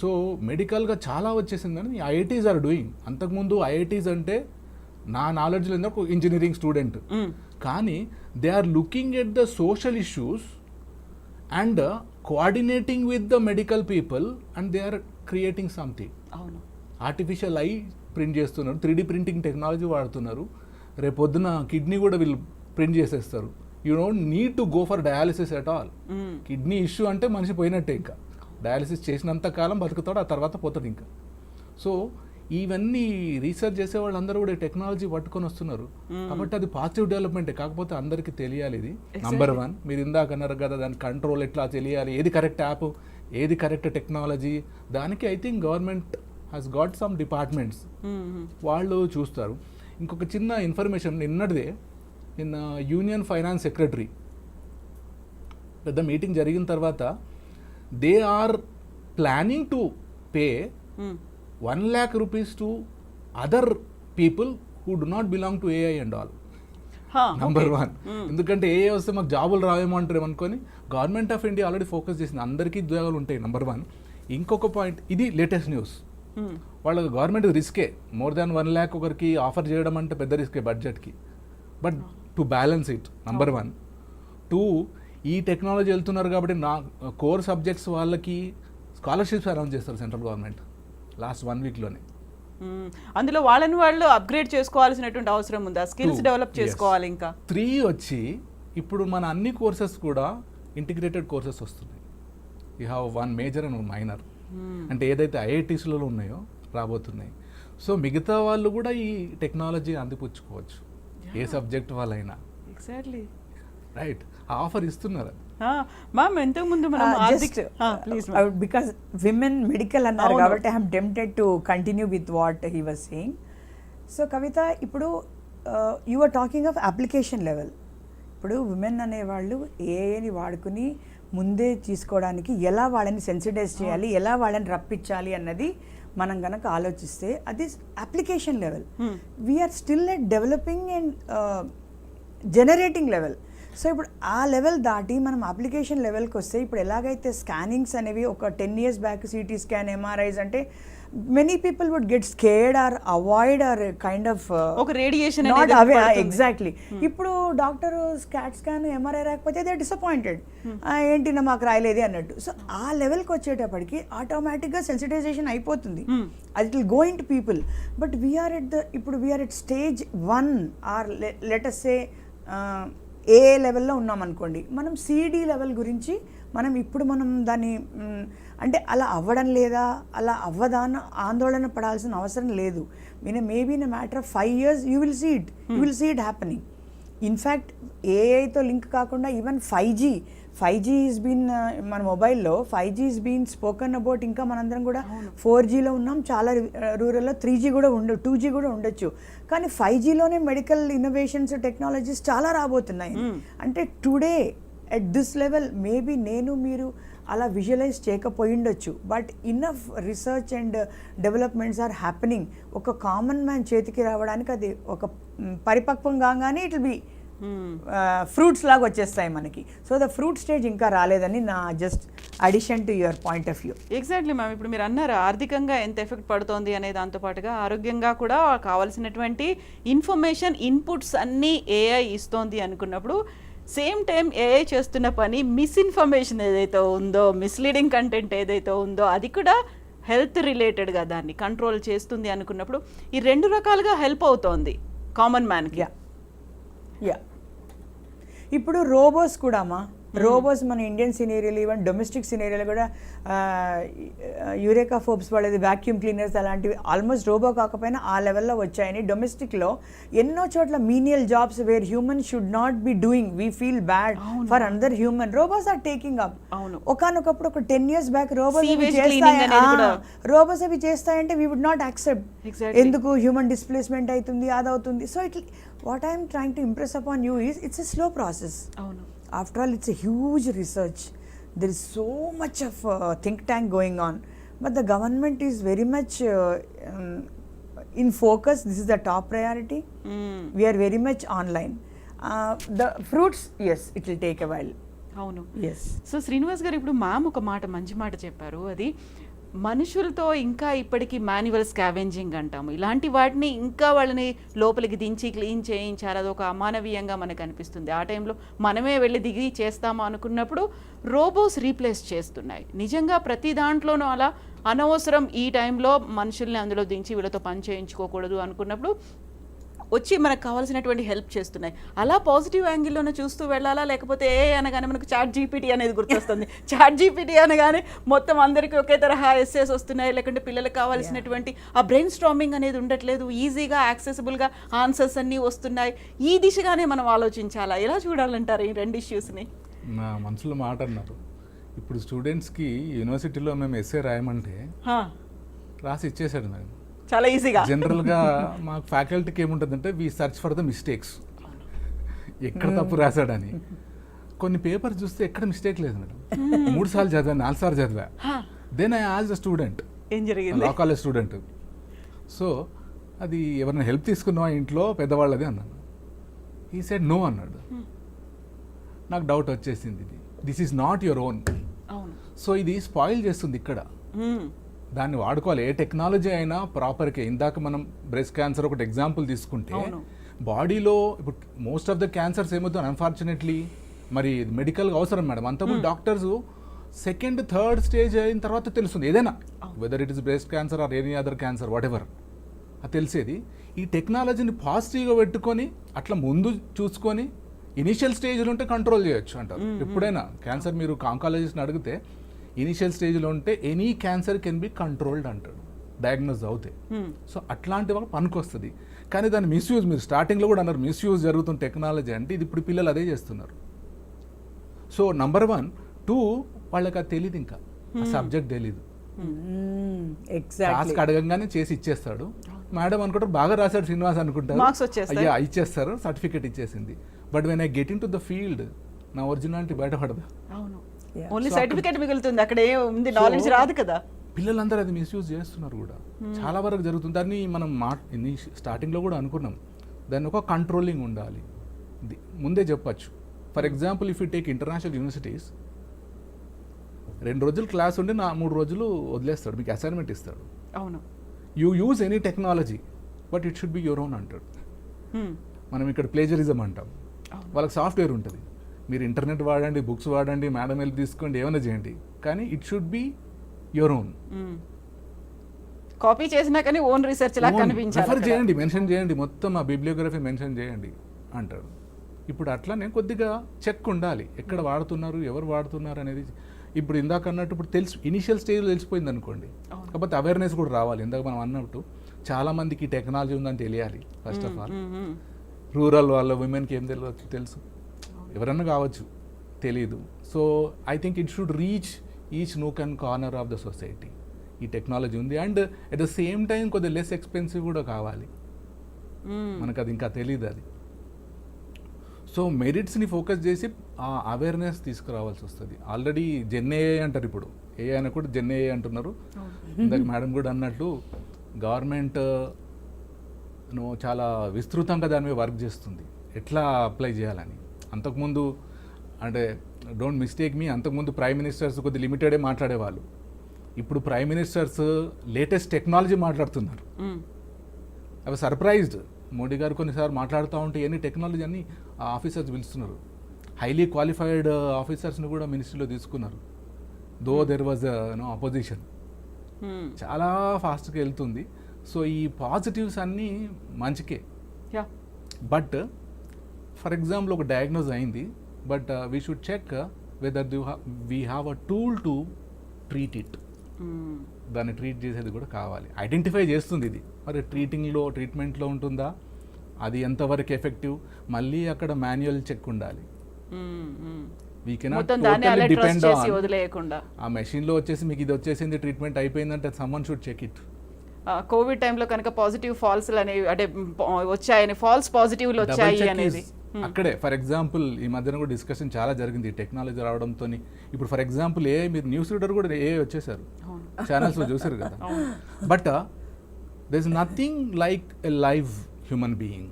So మెడికల్గా చాలా వచ్చేసిందని ఐఐటీస్ ఆర్ డూయింగ్. అంతకుముందు ఐఐటీస్ అంటే నా నాలెడ్జ్లో ఒక ఇంజనీరింగ్ స్టూడెంట్, కానీ they are looking at the social issues and coordinating with the medical people and they are creating something. అవును, ఆర్టిఫిషియల్ ఐ ప్రింట్ చేస్తున్నారు, 3D ప్రింటింగ్ టెక్నాలజీ వాడుతున్నారు. రేపొద్దున కిడ్నీ కూడా వీళ్ళు ప్రింట్ చేసేస్తారు. You don't need to go for dialysis at all. Kidney issue అంటే మనిషి పోయినట్టే, ఇంకా డయాలిసిస్ చేసినంత కాలం బతుకుతాడు, ఆ తర్వాత పోతాడు ఇంకా. సో ఇవన్నీ రీసెర్చ్ చేసే వాళ్ళందరూ కూడా టెక్నాలజీ పట్టుకొని వస్తున్నారు. కాబట్టి అది పాజిటివ్ డెవలప్మెంటే, కాకపోతే అందరికీ తెలియాలి. ఇది నంబర్ 1. మీరు ఇందాక అన్నారు కదా, దాని కంట్రోల్ ఎట్లా తెలియాలి, ఏది కరెక్ట్ యాప్, ఏది కరెక్ట్ టెక్నాలజీ, దానికి I think government has got some departments, వాళ్ళు చూస్తారు. ఇంకొక చిన్న ఇన్ఫర్మేషన్ నిన్నటిదే, నిన్న యూనియన్ ఫైనాన్స్ సెక్రటరీ పెద్ద మీటింగ్ జరిగిన తర్వాత they are planning to pay 1 lakh rupees to other people who do not belong to AI and all. Number 1. ఎందుకంటే AI వస్తే మాకు జాబులు రావేమో అంటారు అనుకొని government of India already focus చేసింది, అందరికీ ఉద్యోగాలు ఉంటాయి. నంబర్ 1. ఇంకొక పాయింట్, ఇది లేటెస్ట్ న్యూస్, వాళ్ళ గవర్నమెంట్ రిస్కే, మోర్ దాన్ 1 lakh ఒకరికి ఆఫర్ చేయడం అంటే పెద్ద రిస్కే బడ్జెట్కి. But to balance it, number 1. 2, ఈ టెక్నాలజీ వెళ్తున్నారు కాబట్టి నా కోర్ సబ్జెక్ట్స్ వాళ్ళకి స్కాలర్షిప్స్ అనౌన్స్ చేస్తారు సెంట్రల్ గవర్నమెంట్ లాస్ట్ 1 weekలోనే. అందులో వాళ్ళని వాళ్ళు అప్గ్రేడ్ చేసుకోవాల్సినటువంటి అవసరం ఉందా, స్కిల్స్ డెవలప్ చేసుకోవాలి. ఇంకా 3 వచ్చి ఇప్పుడు మన అన్ని కోర్సెస్ కూడా ఇంటిగ్రేటెడ్ కోర్సెస్ వస్తున్నాయి. You have 1 major and 1 minor. అంటే ఏదైతే ఐఐటీస్లలో ఉన్నాయో రాబోతున్నాయి. సో మిగతా వాళ్ళు కూడా ఈ టెక్నాలజీ అందిపుచ్చుకోవచ్చు, ఏ సబ్జెక్ట్ వాళ్ళైనా. ఎగ్జాక్ట్లీ రైట్, ఆఫర్ ఇస్తున్నారు. మ్యామ్ ఇంతకు ముందు మనం బికాస్ విమెన్ మెడికల్ అన్నారు కాబట్టి I'm tempted to continue with what he was saying. So Kavitha, ఇప్పుడు you are talking of application level. ఇప్పుడు విమెన్ అనేవాళ్ళు ఏఐని వాడుకుని ముందే తీసుకోవడానికి ఎలా వాళ్ళని సెన్సిటైజ్ చేయాలి, ఎలా వాళ్ళని రప్పించాలి అన్నది మనం కనుక ఆలోచిస్తే అది application level. We're still at developing and generating level. So ఇప్పుడు ఆ లెవెల్ దాటి మనం అప్లికేషన్ లెవెల్కి వస్తే, ఇప్పుడు ఎలాగైతే స్కానింగ్స్ అనేవి ఒక 10 years back CT scan, MRIs అంటే many people would get scared or avoid or kind of ఒక రేడియేషన్ నాట్ అవే. ఎగ్జాక్ట్లీ. ఇప్పుడు డాక్టర్ స్కాట్ స్కాన్ ఎంఆర్ఐ రాకపోతే దే డిసప్పాయింటెడ్, ఏంటి నా మాకు రాయలేదే అన్నట్టు. సో ఆ లెవెల్కి వచ్చేటప్పటికి ఆటోమేటిక్గా సెన్సిటైజేషన్ అయిపోతుంది, అది will go into people. But we're at stage 1 or let us say a లెవెల్లో ఉన్నాం అనుకోండి, మనం సిడి లెవెల్ గురించి మనం దాన్ని అంటే అలా అవ్వడం లేదా, అలా అవ్వదా అని ఆందోళన పడాల్సిన అవసరం లేదు. Maybe in a matter of 5 years you will see it happening. In fact ఏఐతో లింక్ కాకుండా ఈవెన్ 5G ఈజ్ బీన్ మన మొబైల్లో 5G is been spoken about. ఇంకా మనందరం కూడా 4Gలో ఉన్నాం, చాలా రూరల్లో 3G కూడా 2G కూడా ఉండొచ్చు. కానీ 5Gలోనే మెడికల్ ఇన్నోవేషన్స్ టెక్నాలజీస్ చాలా రాబోతున్నాయి. అంటే today at this level maybe నేను మీరు అలా విజువలైజ్ చేయకపోయిండొచ్చు, but enough research and developments are happening. ఒక కామన్ మ్యాన్ చేతికి రావడానికి అది ఒక పరిపక్వం కాగానే ఇట్ బి ఫ్రూట్స్ లాగా వచ్చేస్తాయి మనకి. సో ద ఫ్రూట్ స్టేజ్ ఇంకా రాలేదని నా just addition to your point of view. Exactly ma'am. ఇప్పుడు మీరు అన్నారు ఆర్థికంగా ఎంత ఎఫెక్ట్ పడుతోంది అనే దాంతోపాటుగా ఆరోగ్యంగా కూడా కావాల్సినటువంటి ఇన్ఫర్మేషన్ ఇన్పుట్స్ అన్నీ ఏఐ ఇస్తోంది అనుకున్నప్పుడు సేమ్ టైం ఏఐ చేస్తున్న పని మిస్ఇన్ఫర్మేషన్ ఏదైతే ఉందో, మిస్లీడింగ్ కంటెంట్ ఏదైతే ఉందో అది కూడా హెల్త్ రిలేటెడ్గా దాన్ని కంట్రోల్ చేస్తుంది అనుకున్నప్పుడు ఈ రెండు రకాలుగా హెల్ప్ అవుతోంది కామన్ మ్యాన్కి. యా ఇప్పుడు రోబోస్ కూడా అమ్మా, రోబోస్ మన ఇండియన్ సినేరియోలు ఈవెన్ డొమెస్టిక్ సినేరియోలు కూడా యూరేకా ఫోబ్స్ వాళ్ళది వ్యాక్యూమ్ క్లీనర్స్ అలాంటివి ఆల్మోస్ట్ రోబో కాకపోయినా ఆ లెవెల్లో వచ్చాయని. డొమెస్టిక్లో ఎన్నో చోట్ల menial jobs where human should not be doing, we feel bad for another human, robots are taking up. ఒకనొకప్పుడు ఒక 10 years బ్యాక్ రోబోస్ అవి చేస్తాయంటే వీ వుడ్ నాట్ యాక్సెప్ట్. ఎందుకు హ్యూమన్ డిస్ప్లేస్మెంట్ అవుతుంది, అదవుతుంది. So it what I'm trying to impress upon you is it's a slow process. అవును. After all, it's a huge research. There is so much of think tank going on, but the government is very much in focus. This is the top priority. We are very much online. The fruits, yes, it will take a while. అవును. Yes. So Srinivas గారు ఇప్పుడు ma'am ఒక మాట మంచి మాట చెప్పారు. అది మనుషులతో ఇంకా ఇప్పటికీ మాన్యువల్ స్కావెంజింగ్ అంటాము, ఇలాంటి వాటిని ఇంకా వాళ్ళని లోపలికి దించి క్లీన్ చేయించాలి, అదొక అమానవీయంగా మనకు అనిపిస్తుంది. ఆ టైంలో మనమే వెళ్ళి దిగి చేస్తాము అనుకున్నప్పుడు రోబోస్ రీప్లేస్ చేస్తున్నాయి. నిజంగా ప్రతి దాంట్లోనూ అలా అనవసరం ఈ టైంలో మనుషుల్ని అందులో దించి వీళ్ళతో పని చేయించుకోకూడదు అనుకున్నప్పుడు వచ్చి మనకు కావాల్సినటువంటి హెల్ప్ చేస్తున్నాయి. అలా పాజిటివ్ యాంగిల్లోనే చూస్తూ వెళ్ళాలా, లేకపోతే అనగానే మనకు చాట్ జీపీటీ అనేది గుర్తొస్తుంది. చాట్ జీపీటీ అనగానే మొత్తం అందరికీ ఒకే తరహా ఎస్సేస్ వస్తున్నాయి, లేకుంటే పిల్లలకు కావాల్సినటువంటి ఆ బ్రెయిన్ స్టార్మింగ్ అనేది ఉండట్లేదు, ఈజీగా యాక్సెసిబుల్గా ఆన్సర్స్ అన్నీ వస్తున్నాయి. ఈ దిశగానే మనం ఆలోచించాలా, ఎలా చూడాలంటారు ఈ రెండు ఇష్యూస్ని? నా మనసులో మాట అన్నారు. ఇప్పుడు స్టూడెంట్స్కి యూనివర్సిటీలో మేము ఎస్ఏ రాయమంటే రాసి ఇచ్చేసాడు మేము చాలా ఈజీగా. జనరల్గా మాకు ఫ్యాకల్టీకి ఏముంటుందంటే we search for the mistakes, ఎక్కడ తప్పు రాశాడని. కొన్ని పేపర్ చూస్తే ఎక్కడ మిస్టేక్ లేదు మేడం. 3 సార్లు చదివా, 4 సార్లు చదివా. Then I as the student, ఏం జరిగింది, లా కాలేజ్ స్టూడెంట్, సో అది ఎవరైనా హెల్ప్ తీసుకున్నావా ఇంట్లో పెద్దవాళ్ళది అన్నాను. ఈ సైడ్ నో అన్నాడు. నాకు డౌట్ వచ్చేసింది, this is not your own. So ఇది స్పాయిల్ చేస్తుంది ఇక్కడ. దాన్ని వాడుకోవాలి. ఏ టెక్నాలజీ అయినా ప్రాపర్గా. ఇందాక మనం బ్రెస్ట్ క్యాన్సర్ ఒకటి ఎగ్జాంపుల్ తీసుకుంటే బాడీలో ఇప్పుడు మోస్ట్ ఆఫ్ ద క్యాన్సర్స్ ఏమవుతుంది అన్ఫార్చునేట్లీ మరి మెడికల్గా అవసరం మేడం. అంతకుముందు డాక్టర్స్ 2nd, 3rd స్టేజ్ అయిన తర్వాత తెలుస్తుంది ఏదైనా, whether it is breast cancer or any other cancer what ever, అది తెలిసేది. ఈ టెక్నాలజీని పాజిటివ్గా పెట్టుకొని అట్లా ముందు చూసుకొని ఇనిషియల్ స్టేజ్లో ఉంటే కంట్రోల్ చేయొచ్చు అంటారు. ఎప్పుడైనా క్యాన్సర్ మీరు ఆంకాలజిస్ట్ని అడిగితే ఇనిషియల్ స్టేజ్లో ఉంటే any cancer can be controlled అంటాడు డయాగ్నోజ్ అవుతే. సో అట్లాంటి వాళ్ళకి పనికొస్తుంది. కానీ దాన్ని మిస్యూజ్, మీరు స్టార్టింగ్లో కూడా అన్నారు మిస్యూజ్ జరుగుతున్న టెక్నాలజీ అంటే, ఇది ఇప్పుడు పిల్లలు అదే చేస్తున్నారు. సో నంబర్ 1, 2 వాళ్ళకి అది తెలియదు, ఇంకా ఆ సబ్జెక్ట్ తెలీదు. టాస్క్ అడగంగానే చేసి ఇచ్చేస్తాడు. మేడం అనుకుంటారు బాగా రాశాడు శ్రీనివాస్ అనుకుంటారు, అయ్యా ఇచ్చేస్తారు, సర్టిఫికేట్ ఇచ్చేసింది. But when I get in to the field నా ఒరిజినాలిటీ బయటపడదు. ఓన్లీ సర్టిఫికేట్ మిగులుతుంది, అక్కడ ఏ ఉంది నాలెడ్జ్ రాదు కదా. పిల్లలందరూ అది మిస్యూజ్ చేస్తున్నారు కూడా, చాలా వరకు జరుగుతుంది. దాన్ని మనం స్టార్టింగ్లో కూడా అనుకున్నాం, దాన్ని ఒక కంట్రోలింగ్ ఉండాలి, ముందే చెప్పచ్చు. For example if you take international universities, 2 రోజులు క్లాస్ ఉండి 3 రోజులు వదిలేస్తాడు, మీకు అసైన్మెంట్ ఇస్తాడు. అవును, you use any technology but it should be your own అంటాడు. మనం ఇక్కడ ప్లేజరిజం అంటాం, వాళ్ళకి సాఫ్ట్వేర్ ఉంటుంది, మీరు ఇంటర్నెట్ వాడండి, బుక్స్ వాడండి, మేడం హెల్ప్ తీసుకోండి, ఏమైనా చేయండి, కానీ it should be your own. Copy చేసినా కానీ ఓన్ రీసెర్చ్ లాగా కనిపించాలి, రెఫర్ చేయండి, మెన్షన్ చేయండి, మొత్తం ఆ బిబ్లియోగ్రఫీ మెన్షన్ చేయండి అంటాడు. ఇప్పుడు అట్లానే కొద్దిగా చెక్ ఉండాలి, ఎక్కడ వాడుతున్నారు, ఎవరు వాడుతున్నారు అనేది. ఇప్పుడు ఇందాక అన్నట్టు ఇప్పుడు ఇనిషియల్ స్టేజ్లో తెలిసిపోయింది అనుకోండి, కాకపోతే అవేర్నెస్ కూడా రావాలి. ఇందాక మనం అన్నట్టు చాలా మందికి టెక్నాలజీ ఉందని తెలియాలి ఫస్ట్ ఆఫ్ ఆల్. రూరల్ వాళ్ళ ఉమెన్కి ఏం తెలుసు, ఎవరన్నా కావచ్చు, తెలీదు. So I think it should reach each nook and corner of the society. ఈ టెక్నాలజీ ఉంది and at the same time కొద్దిగా లెస్ ఎక్స్పెన్సివ్ కూడా కావాలి, మనకు అది ఇంకా తెలియదు అది. సో మెరిట్స్ని ఫోకస్ చేసి ఆ అవేర్నెస్ తీసుకురావాల్సి వస్తుంది. ఆల్రెడీ జెన్ ఏఐ అంటారు, ఇప్పుడు ఏఐ అని కూడా జెన్ ఏఐ అంటున్నారు. ఇందాక మేడం కూడా అన్నట్లు గవర్నమెంట్ చాలా విస్తృతంగా దాని మీద వర్క్ చేస్తుంది, ఎట్లా అప్లై చేయాలని. అంతకుముందు అంటే డోంట్ మిస్టేక్ మీ, అంతకుముందు ప్రైమ్ మినిస్టర్స్ కొద్ది లిమిటెడే మాట్లాడేవాళ్ళు. ఇప్పుడు ప్రైమ్ మినిస్టర్స్ లేటెస్ట్ టెక్నాలజీ మాట్లాడుతున్నారు. అవి సర్ప్రైజ్డ్. మోడీ గారు కొన్నిసార్లు మాట్లాడుతూ ఉంటే ఎన్ని టెక్నాలజీ అని ఆఫీసర్స్ పిలుస్తున్నారు. హైలీ క్వాలిఫైడ్ ఆఫీసర్స్ని కూడా మినిస్ట్రీలో తీసుకున్నారు, దో దెర్ వాజ్ అపోజిషన్. చాలా ఫాస్ట్గా వెళ్తుంది. సో ఈ పాజిటివ్స్ అన్నీ మంచికే. బట్ ఫర్ ఎగ్జాంపుల్ ఒక డయాగ్నోజ్ అయింది, but we should check whether we have a tool to treat it. దాన్ని ట్రీట్ చేసేది కూడా కావాలి. ఐడెంటిఫై చేస్తుంది ఇది, మరి ట్రీట్మెంట్లో ఉంటుందా, అది ఎంతవరకు ఎఫెక్టివ్, మళ్ళీ అక్కడ మాన్యువల్ చెక్ ఉండాలి. We cannot totally depend on ఆ మెషిన్లో వచ్చేసి మీకు ఇది వచ్చేసింది ట్రీట్మెంట్ అయిపోయిందంటే someone should check it. Covid టైంలో కనుక పాజిటివ్ ఫాల్స్ అనేవి అంటే వచ్చాయని, ఫాల్స్ పాజిటివ్లు వచ్చాయి అనేది అక్కడే. ఫర్ ఎగ్జాంపుల్ ఈ మధ్యన కూడా డిస్కషన్ చాలా జరిగింది టెక్నాలజీ రావడంతో. ఇప్పుడు ఫర్ ఎగ్జాంపుల్ మీరు న్యూస్ రీడర్ కూడా వచ్చేసారు, ఛానల్స్లో చూసారు కదా. But there is nothing like a live human being.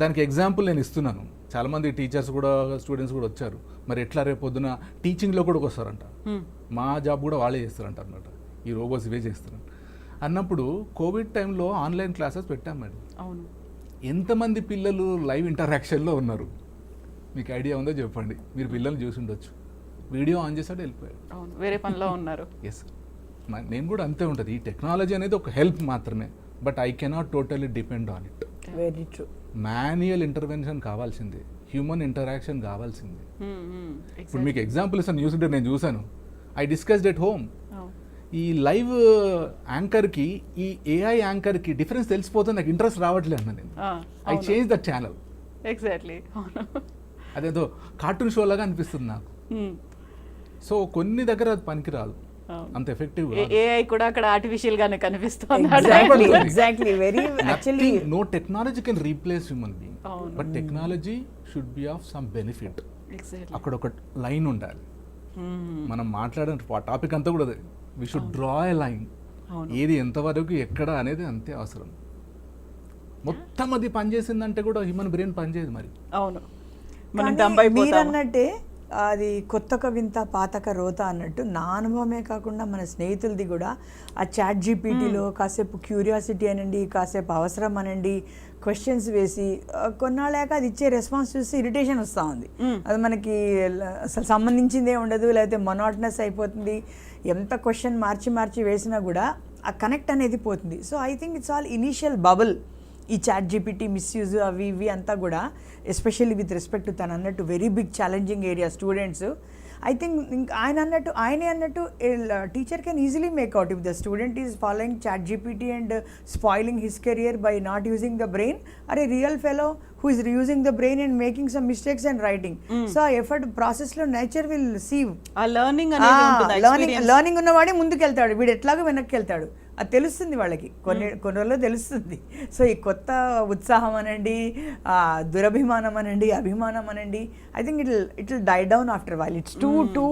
దానికి ఎగ్జాంపుల్ నేను ఇస్తున్నాను. చాలామంది టీచర్స్ కూడా స్టూడెంట్స్ కూడా వచ్చారు. మరి ఎట్లా రేపు పొద్దున టీచింగ్లో కూడా వస్తారంట, మా జాబ్ కూడా వాళ్ళే చేస్తారంట అన్నమాట, ఈ రోబోట్స్ ఇవే చేస్తారంట అన్నప్పుడు. కోవిడ్ టైంలో ఆన్లైన్ క్లాసెస్ పెట్టాం మేడం. అవును. ఎంతమంది పిల్లలు లైవ్ ఇంటరాక్షన్లో ఉన్నారు మీకు ఐడియా ఉందో చెప్పండి. మీరు పిల్లల్ని చూసి ఉండొచ్చు, వీడియో ఆన్ చేసాడు వెళ్ళిపోయాడు, వేరే పనిలో ఉన్నారు. ఎస్, నేను కూడా అంతే ఉంటుంది. ఈ టెక్నాలజీ అనేది ఒక హెల్ప్ మాత్రమే, but I cannot totally depend on it. Very true. Manual intervention కావాల్సిందే, హ్యూమన్ ఇంటరాక్షన్ కావాల్సిందే. ఇప్పుడు మీకు ఎగ్జాంపుల్ ఇస్తాను. న్యూస్ రీడర్ నేను చూశాను, ఐ డిస్కస్డ్ ఎట్ హోమ్. ఈ లైవ్ యాంకర్కి ఈ ఏఐ యాంకర్కి డిఫరెన్స్ తెలిసిపోతుంది, నాకు ఇంట్రెస్ట్ రావట్లేదు అన్న నేను. I change that channel. Exactly. అదేదో కార్టూన్ షో లాగా అనిపిస్తుంది నాకు. సో కొన్ని దగ్గర అది పనికిరాదు, అంత ఎఫెక్టివ్. ఏఐ కూడా అక్కడ ఆర్టిఫిషియల్ గానే కనిపిస్తుంది. Exactly. Very actually no technology can replace human being, but technology should be of some benefit. అక్కడ ఒక లైన్ ఉండాలి. మనం మాట్లాడే టాపిక్ అంతా కూడా we should draw a line. ఏది ఎంతవరకు ఎక్కడ అనేది అంతే అవసరం. మొత్తం అది పనిచేసిందంటే కూడా హ్యూమన్ బ్రెయిన్ పనిచేయదు మరి. అవును. మీరు అన్నట్టే అది కొత్తక వింత పాతక రోత అన్నట్టు నా అనుభవమే కాకుండా మన స్నేహితులది కూడా ఆ చాట్ జీపీటీలో కాసేపు క్యూరియాసిటీ అనండి, కాసేపు అవసరం అనండి, క్వశ్చన్స్ వేసి కొన్నాళ్ళాక అది ఇచ్చే రెస్పాన్స్ చూసి ఇరిటేషన్ వస్తూ ఉంది. అది మనకి అసలు సంబంధించిందే ఉండదు, లేకపోతే మొనాటనస్ అయిపోతుంది. ఎంత క్వశ్చన్ మార్చి మార్చి వేసినా కూడా ఆ కనెక్ట్ అనేది పోతుంది. So I think it's all initial bubble. ఈ చాట్ జీపీటీ మిస్యూజ్ అవి ఇవి అంతా కూడా ఎస్పెషల్లీ విత్ రెస్పెక్ట్ టు తను అన్నట్టు very big challenging area students. I think ఆయనే అన్నట్టు teacher can easily make out if the student is following chat GPT and spoiling his career by not using the brain. అరే real fellow who is reusing the brain and making some mistakes and writing. So ఆ effort ప్రాసెస్లో nature will sieve. ఆ learning అనేది ఉంటుంది. Learning ఉన్నవాడే ముందుకు వెళ్తాడు, వీడు ఎట్లాగో వెనక్కి వెళ్తాడు. అది తెలుస్తుంది వాళ్ళకి, కొన్ని రోజుల్లో తెలుస్తుంది. సో ఈ కొత్త ఉత్సాహం అనండి, దురభిమానం అనండి, అభిమానం అనండి, I think it will die down after while. It's too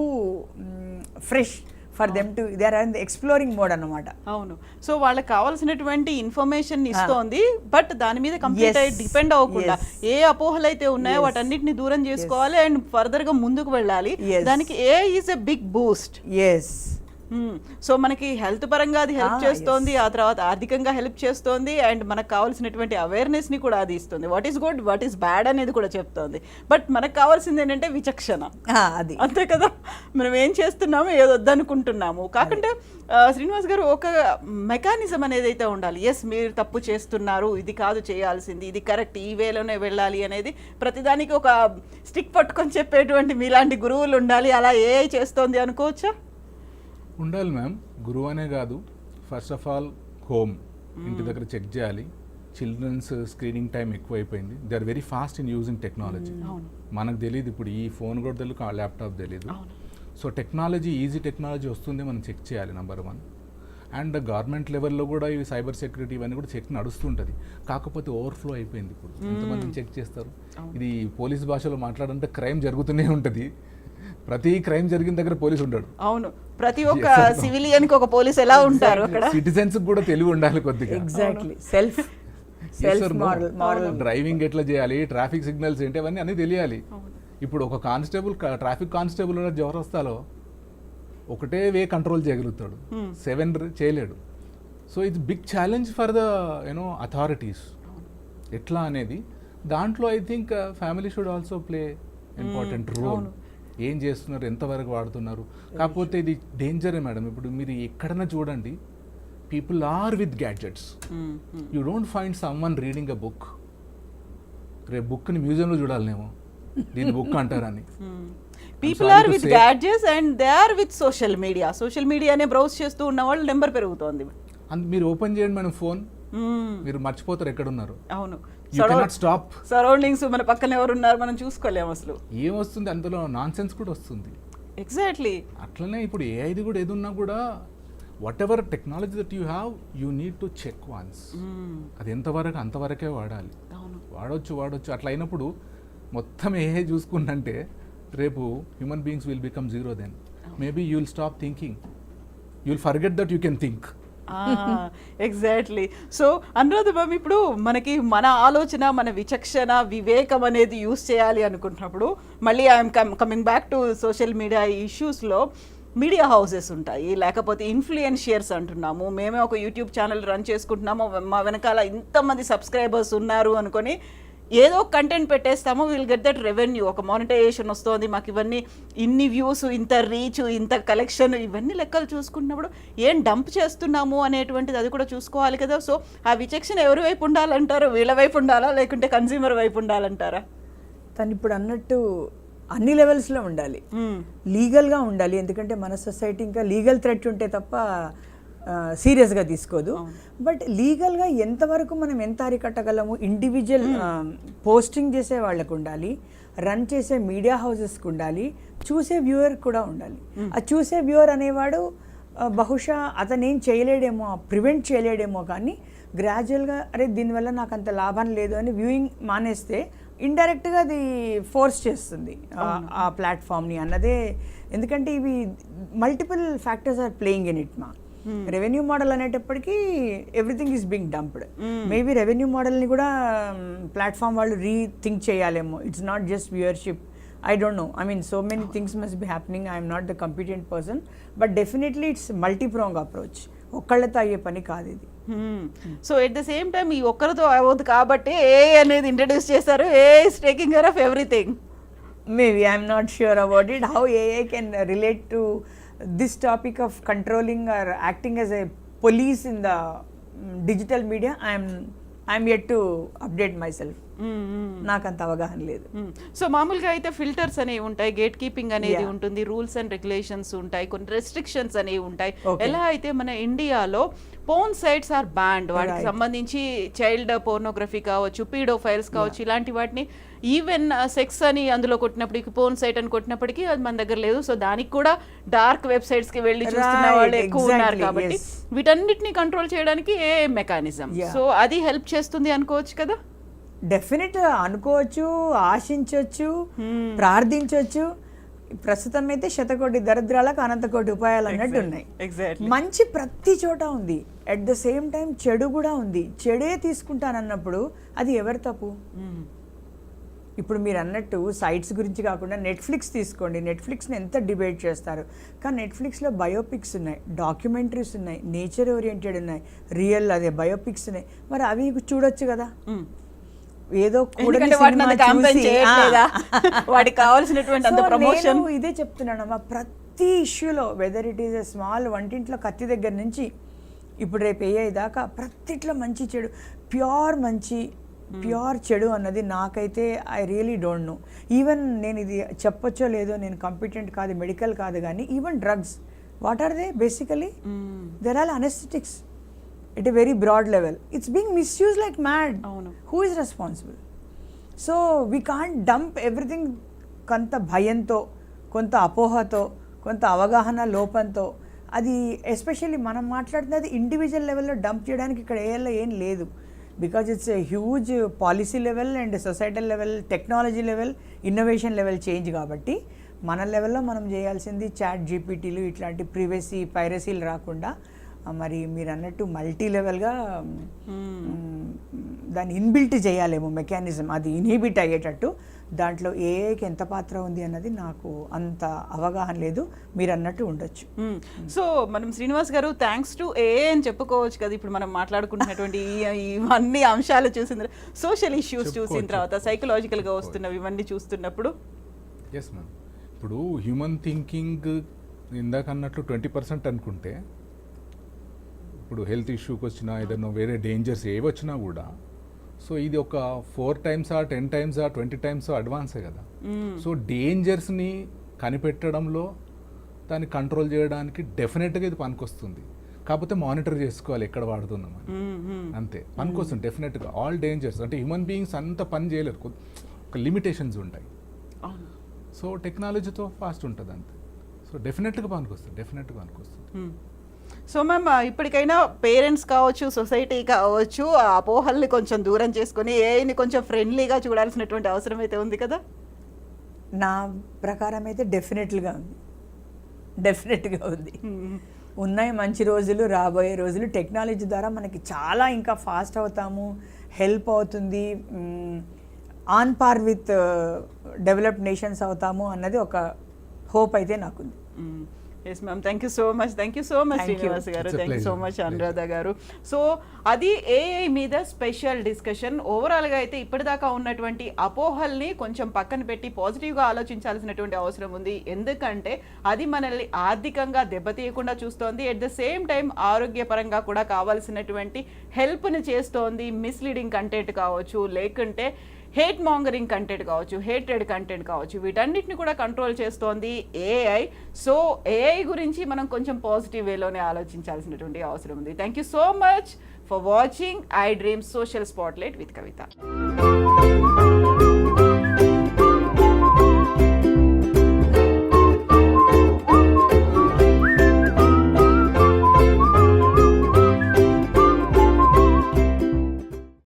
fresh for them to they are in the exploring mode అన్నమాట. అవును. సో వాళ్ళకి కావాల్సినటువంటి ఇన్ఫర్మేషన్ ఇస్తోంది, బట్ దాని మీద కంప్లీట్ అయ్యి డిపెండ్ అవ్వకుండా ఏ అపోహలు అయితే ఉన్నాయో వాటన్నిటిని దూరం చేసుకోవాలి అండ్ ఫర్దర్ గా ముందుకు వెళ్ళాలి. దానికి AI is a big boost. Yes. So మనకి హెల్త్ పరంగా అది హెల్ప్ చేస్తోంది, ఆ తర్వాత ఆర్థికంగా హెల్ప్ చేస్తోంది, అండ్ మనకు కావాల్సినటువంటి అవేర్నెస్ ని కూడా అది ఇస్తుంది. What is good, what is bad అనేది కూడా చెప్తోంది. బట్ మనకు కావాల్సింది ఏంటంటే విచక్షణ. అది అంతే కదా, మనం ఏం చేస్తున్నామో ఏదో వద్దనుకుంటున్నాము. కాకుండా శ్రీనివాస్ గారు ఒక మెకానిజం అనేది అయితే ఉండాలి. ఎస్, మీరు తప్పు చేస్తున్నారు, ఇది కాదు చేయాల్సింది, ఇది కరెక్ట్, ఈ వేలోనే వెళ్ళాలి అనేది ప్రతిదానికి ఒక స్టిక్ పట్టుకొని చెప్పేటువంటి మీలాంటి గురువులు ఉండాలి. అలా AI చేస్తోంది అనుకోవచ్చా? ఉండాలి మ్యామ్. గురువు అనే కాదు, ఫస్ట్ ఆఫ్ ఆల్ హోమ్, ఇంటి దగ్గర చెక్ చేయాలి. చిల్డ్రన్స్ స్క్రీనింగ్ టైం ఎక్కువైపోయింది. They are very fast in using technology. అవును. మనకు తెలియదు ఇప్పుడు ఈ ఫోన్ కూడా తెలియదు, ల్యాప్టాప్ తెలియదు. సో టెక్నాలజీ, ఈజీ టెక్నాలజీ వస్తుంది, మనం చెక్ చేయాలి నెంబర్ 1. అండ్ గవర్నమెంట్ లెవెల్లో కూడా ఇవి సైబర్ సెక్యూరిటీ ఇవన్నీ కూడా చెక్ నడుస్తుంటుంది. కాకపోతే ఓవర్ఫ్లో అయిపోయింది. ఇప్పుడు ఎంతమంది చెక్ చేస్తారు? ఇది పోలీస్ భాషలో మాట్లాడంటే క్రైమ్ జరుగుతూనే ఉంటుంది. ప్రతి క్రైమ్ జరిగిన దగ్గర పోలీస్ ఉంటాడు. అవును, ప్రతి ఒక్క సివిలియన్ కి ఒక పోలీస్ ఎలా ఉంటారు అక్కడ. సిటిజన్స్ కూడా తెలివి ఉండాలి కొద్దిగా. ఎగ్జాక్ట్లీ సెల్ఫ్ మోరల్ డ్రైవింగ్ ఎట్లా చేయాలి, ట్రాఫిక్ సిగ్నల్స్ ఏంటి, అవన్నీ అన్నీ తెలియాలి. ఇప్పుడు ఒక కానిస్టేబుల్, ట్రాఫిక్ కానిస్టేబుల్ ఉన్న జవరస్తాలో ఒకటే వే కంట్రోల్ చేయగలుగుతాడు, 7 చేయలేడు. So it's big challenge for the authorities ఎట్లా అనేది. దాంట్లో I think family should also play important role. ఏం చేస్తున్నారు, ఎంతవరకు వాడుతున్నారు. కాకపోతే ఇది డేంజరే మేడం. ఇప్పుడు మీరు ఎక్కడైనా చూడండి, people are with gadgets. You don't find someone reading a book. రేపు బుక్ని మ్యూజియంలో చూడాలనేమో, దీని బుక్ అంటారని. People are with gadgets and they are with social media. Social మీడియానే బ్రౌజ్ చేస్తూ ఉన్న వాళ్ళు నెంబర్ పెరుగుతోంది. మీరు ఓపెన్ చేయండి మన ఫోన్, మీరు మర్చిపోతారు ఎక్కడున్నారు. అవును, యూ కెనాట్ స్టాప్. సరౌండింగ్స్ మన పక్కన ఎవరు ఉన్నారు మనం చూసుకోలేము అసలు. ఏమొస్తుంది అందులో, నాన్ సెన్స్ కూడా వస్తుంది. ఎగ్జాక్ట్లీ. అట్లనే ఇప్పుడు ఏఐది కూడా ఏది ఉన్నా కూడా, whatever technology that you have, you need to check once. అది ఎంతవరకు అంతవరకే వాడాలి. వాడొచ్చు. అట్లా అయినప్పుడు మొత్తం ఏఐ చూసుకుంటే రేపు human beings will become zero. Then maybe you will stop thinking, you will forget that you can think. Exactly. So Anuradha ma'am, ఇప్పుడు మనకి మన ఆలోచన, మన విచక్షణ, వివేకం అనేది యూస్ చేయాలి అనుకుంటున్నప్పుడు, మళ్ళీ I'm coming back to social media ఇష్యూస్లో, మీడియా హౌసెస్ ఉంటాయి, లేకపోతే ఇన్ఫ్లుయెన్షియర్స్ అంటున్నాము. మేమే ఒక యూట్యూబ్ ఛానల్ రన్ చేసుకుంటున్నాము, మా వెనకాల ఇంతమంది సబ్స్క్రైబర్స్ ఉన్నారు అనుకొని ఏదో కంటెంట్ పెట్టేస్తాము, విల్ గెట్ దట్ రెవెన్యూ, ఒక మానిటైజేషన్ వస్తుంది మాకు, ఇవన్నీ ఇన్ని వ్యూస్, ఇంత రీచ్, ఇంత కలెక్షన్, ఇవన్నీ లెక్కలు చూసుకున్నప్పుడు ఏం డంప్ చేస్తున్నాము అనేటువంటిది అది కూడా చూసుకోవాలి కదా. సో ఆ విచక్షణ ఎవరి వైపు ఉండాలంటారు? వీళ్ళ వైపు ఉండాలా, లేకుంటే కన్స్యూమర్ వైపు ఉండాలంటారా? తను ఇప్పుడు అన్నట్టు అన్ని లెవెల్స్లో ఉండాలి, లీగల్గా ఉండాలి. ఎందుకంటే మన సొసైటీ ఇంకా లీగల్ థ్రెట్ ఉంటే తప్ప సీరియస్గా తీసుకోదు. బట్ లీగల్గా ఎంతవరకు మనం ఎంత అరికట్టగలము, ఇండివిజువల్ పోస్టింగ్ చేసే వాళ్ళకు ఉండాలి, రన్ చేసే మీడియా హౌసెస్కి ఉండాలి, చూసే వ్యూవర్ కూడా ఉండాలి. ఆ చూసే వ్యూవర్ అనేవాడు బహుశా అతనేం చేయలేడేమో, ప్రివెంట్ చేయలేడేమో, కానీ గ్రాడ్యువల్గా అరే దీనివల్ల నాకు అంత లాభం లేదు అని వ్యూయింగ్ మానేస్తే ఇండైరెక్ట్గా అది ఫోర్స్ చేస్తుంది ఆ ప్లాట్ఫామ్ని అన్నదే. ఎందుకంటే ఇవి multiple factors are playing in it. Revenue model అనేటప్పటికీ everything is being dumped. Maybe revenue మోడల్ని కూడా ప్లాట్ఫామ్ వాళ్ళు రీథింక్ చేయాలేమో. It's not just viewership. I don't know. I mean, so many things must be happening. I am not the competent person, but definitely it's multi-pronged approach. ఒక్కళ్ళతో అయ్యే పని కాదు ఇది. So at the same time ఈ ఒక్కరితో అవ్వదు కాబట్టి ఏ అనేది introduce చేశారు. A is taking care of everything. Maybe I am not sure about it. How AI can relate to this topic of controlling or acting as a police in the digital media, I am yet to update myself. నాకు అంత అవగాహన లేదు. So మామూలుగా అయితే filters అనేవి ఉంటాయి, gate keeping అనేది ఉంటుంది, రూల్స్ అండ్ రెగ్యులేషన్స్ ఉంటాయి, కొన్ని రెస్ట్రిక్షన్స్ అనేవి ఉంటాయి. ఎలా అయితే మన ఇండియాలో పోర్న్ సైట్స్ ఆర్ బ్యాండ్, వాటికి సంబంధించి చైల్డ్ పోర్నోగ్రఫీ కావచ్చు, పీడో ఫైల్స్ కావచ్చు, ఇలాంటి వాటిని ఈవెన్ సెక్స్ అని అందులో కొట్టినప్పటికీ, పోర్న్ సైట్ అని కొట్టినప్పటికీ అది మన దగ్గర లేదు. సో దానికి కూడా డార్క్ వెబ్సైట్స్ కి వెళ్ళి చూస్తున్న వాళ్ళు ఎక్కువ ఉన్నారు. కాబట్టి వీటన్నిటిని కంట్రోల్ చేయడానికి ఏ మెకానిజం, సో అది హెల్ప్ చేస్తుంది అనుకోవచ్చు కదా. డెఫినెట్ అనుకోవచ్చు, ఆశించవచ్చు, ప్రార్థించవచ్చు. ప్రస్తుతం అయితే శతకోటి దరిద్రాలకు అనంతకోటి ఉపాయాలు అన్నట్టు ఉన్నాయి. మంచి ప్రతి చోట ఉంది, అట్ ద సేమ్ టైం చెడు కూడా ఉంది. చెడే తీసుకుంటానన్నప్పుడు అది ఎవరి తప్పు? ఇప్పుడు మీరు అన్నట్టు సైట్స్ గురించి కాకుండా నెట్ఫ్లిక్స్ తీసుకోండి. నెట్ఫ్లిక్స్ని ఎంత డిబేట్ చేస్తారు, కానీ నెట్ఫ్లిక్స్లో బయోపిక్స్ ఉన్నాయి, డాక్యుమెంటరీస్ ఉన్నాయి, నేచర్ ఓరియంటెడ్ ఉన్నాయి, రియల్ అదే బయోపిక్స్ ఉన్నాయి. మరి అవి చూడొచ్చు కదా. ఏదో వాటికి కావాల్సినటువంటి ప్రమోషన్. ఇదే చెప్తున్నానమ్మా, ప్రతి ఇష్యూలో weather it is a small వంటింట్లో కత్తి దగ్గర నుంచి ఇప్పుడు రేపు AI దాకా ప్రతిట్లో మంచి చెడు, ప్యూర్ మంచి ప్యూర్ చెడు అన్నది నాకైతే I really don't know. Even నేను ఇది చెప్పొచ్చో లేదో, నేను కాంపిటెంట్ కాదు, మెడికల్ కాదు, కానీ even drugs, what are they basically? There are anaesthetics. At a very broad level. It's being misuse like mad. అవును. Who is responsible? So we can't dump everything కొంత భయంతో, కొంత అపోహతో, కొంత అవగాహన లోపంతో. అది ఎస్పెషల్లీ మనం మాట్లాడుతున్నది ఇండివిజువల్ లెవెల్లో డంప్ చేయడానికి ఇక్కడ ఏం లేదు. Because it's a huge policy level and societal level, technology level, innovation level change కాబట్టి మన లెవెల్లో మనం చేయాల్సింది చాట్ జీపీటీలు ఇట్లాంటి ప్రివసీ పైరసీలు రాకుండా మరి మీరు అన్నట్టు మల్టీ లెవెల్గా దాన్ని ఇన్బిల్ట్ చేయాలేమో మెకానిజం, అది ఇన్హిబిట్ అయ్యేటట్టు. దాంట్లో ఏఐకి ఎంత పాత్ర ఉంది అన్నది నాకు అంత అవగాహన లేదు, మీరు అన్నట్టు ఉండొచ్చు. సో మనం శ్రీనివాస్ గారు థ్యాంక్స్ టు ఏఐ అని చెప్పుకోవచ్చు కదా. ఇప్పుడు మనం మాట్లాడుకుంటున్నటువంటి ఇవన్నీ అంశాలు చూసిన, సోషల్ ఇష్యూస్ చూసిన తర్వాత, సైకలాజికల్గా వస్తున్నవి ఇవన్నీ చూస్తున్నప్పుడు. ఎస్ మ్యామ్, ఇప్పుడు హ్యూమన్ థింకింగ్ ఇందాక అన్నట్లు 20% అనుకుంటే, ఇప్పుడు హెల్త్ ఇష్యూకి వచ్చినా ఏదైనా వేరే డేంజర్స్ ఏవి వచ్చినా కూడా, సో ఇది ఒక 4 times 10 times 20 times అడ్వాన్సే కదా. సో డేంజర్స్ని కనిపెట్టడంలో, దాన్ని కంట్రోల్ చేయడానికి డెఫినెట్గా ఇది పనికొస్తుంది. కాకపోతే మానిటర్ చేసుకోవాలి ఎక్కడ వాడుతున్నామని, అంతే. పనికొస్తుంది డెఫినెట్గా. ఆల్ డేంజర్స్ అంటే హ్యూమన్ బీయింగ్స్ అంత పని చేయలేరు, ఒక లిమిటేషన్స్ ఉంటాయి. సో టెక్నాలజీతో ఫాస్ట్ ఉంటుంది అంతే. సో డెఫినెట్గా పనికొస్తుంది. సో మ్యామ్, ఇప్పటికైనా పేరెంట్స్ కావచ్చు, సొసైటీ కావచ్చు, ఆ అపోహల్ని కొంచెం దూరం చేసుకొని ఏఐని కొంచెం ఫ్రెండ్లీగా చూడాల్సినటువంటి అవసరం అయితే ఉంది కదా. నా ప్రకారం అయితే డెఫినెట్గా ఉంది. ఉన్నాయి మంచి రోజులు, రాబోయే రోజులు. టెక్నాలజీ ద్వారా మనకి చాలా ఇంకా ఫాస్ట్ అవుతాము, హెల్ప్ అవుతుంది, on par with developed nations అవుతాము అన్నది ఒక హోప్ అయితే నాకుంది. Yes ma'am, thank you so much Srinivas garu, thank you so much Anuradha garu. So అది ఏఐ మీద స్పెషల్ డిస్కషన్. ఓవరాల్గా అయితే ఇప్పటిదాకా ఉన్నటువంటి అపోహల్ని కొంచెం పక్కన పెట్టి పాజిటివ్గా ఆలోచించాల్సినటువంటి అవసరం ఉంది. ఎందుకంటే అది మనల్ని ఆర్థికంగా దెబ్బతీయకుండా చూస్తోంది, ఎట్ ద సేమ్ టైం ఆరోగ్యపరంగా కూడా కావాల్సినటువంటి హెల్ప్ని చేస్తోంది. మిస్లీడింగ్ కంటెంట్ కావచ్చు, లేకుంటే హేట్ మాంగరింగ్ కంటెంట్ కావచ్చు, హేటెడ్ కంటెంట్ కావచ్చు, వీటన్నిటిని కూడా కంట్రోల్ చేస్తోంది ఏఐ. సో ఏఐ గురించి మనం కొంచెం పాజిటివ్ వేలోనే ఆలోచించాల్సినటువంటి అవసరం ఉంది. Thank you so much for watching I dream social spotlight with Kavitha.